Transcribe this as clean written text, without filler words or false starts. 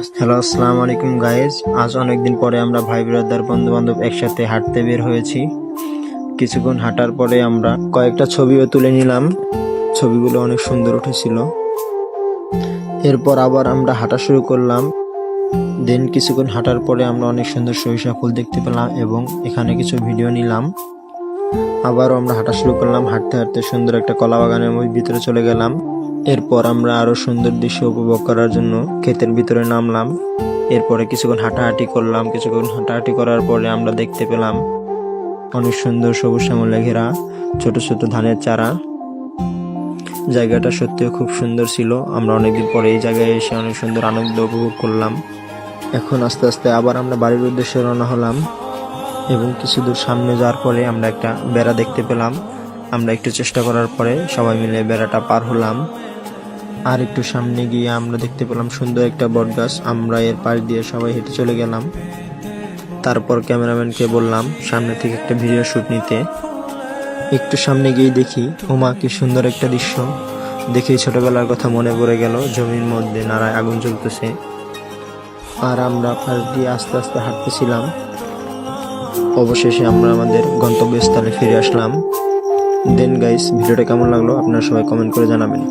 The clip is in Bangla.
হ্যালো, আসসালামু আলাইকুম গাইজ। আজ অনেকদিন পরে আমরা ভাই ব্রাদার বন্ধু বান্ধব একসাথে হাঁটতে বের হয়েছি। কিছুক্ষণ হাঁটার পরে আমরা কয়েকটা ছবিও তুলে নিলাম। ছবিগুলো অনেক সুন্দর উঠেছিল। এরপর আবার আমরা হাঁটা শুরু করলাম। কিছুক্ষণ হাঁটার পরে আমরা অনেক সুন্দর সরিষা ফুল দেখতে পেলাম এবং এখানে কিছু ভিডিও নিলাম। আবারও আমরা হাঁটা শুরু করলাম। হাঁটতে হাঁটতে সুন্দর একটা কলা বাগানের ভিতরে চলে গেলাম। এরপর আমরা আরো সুন্দর দৃশ্য উপভোগ করার জন্য ক্ষেতের ভিতরে নামলাম। এরপরে কিছুক্ষণ হাঁটাহাঁটি করলাম। কিছুক্ষণ হাঁটাহাঁটি করার পরে আমরা দেখতে পেলাম অনেক সুন্দর সবুজ শ্যামলে ঘেরা ছোট ছোট ধানের চারা। জায়গাটা সত্যিও খুব সুন্দর ছিল। আমরা অনেকদিন পরে এই জায়গায় এসে অনেক সুন্দর আনন্দ উপভোগ করলাম। এখন আস্তে আস্তে আবার আমরা বাড়ির উদ্দেশ্যে রওনা হলাম এবং কিছু দূর সামনে যাওয়ার পরে আমরা একটা বেড়া দেখতে পেলাম। আমরা একটু চেষ্টা করার পরে সবাই মিলে বেড়াটা পার হলাম। আর একটু সামনে গিয়ে আমরা দেখতে পেলাম সুন্দর একটা বটগাছ। আমরা এর পাশ দিয়ে সবাই হেঁটে চলে গেলাম। তারপর ক্যামেরাম্যানকে বললাম সামনে থেকে একটা ভিডিও শুট নিতে। একটু সামনে গিয়ে দেখি ওমা, কি সুন্দর একটা দৃশ্য। দেখেই ছোটবেলার কথা মনে পড়ে গেল। জমির মধ্যে নাড়ায় আগুন জ্বলতেছে আর আমরা পাশ দিয়ে আস্তে আস্তে হাঁটতেছিলাম। অবশেষে আমরা আমাদের গন্তব্যস্থলে ফিরে আসলাম। গাইস, ভিডিওটা কেমন লাগলো আপনারা সবাই কমেন্ট করে জানাবেন।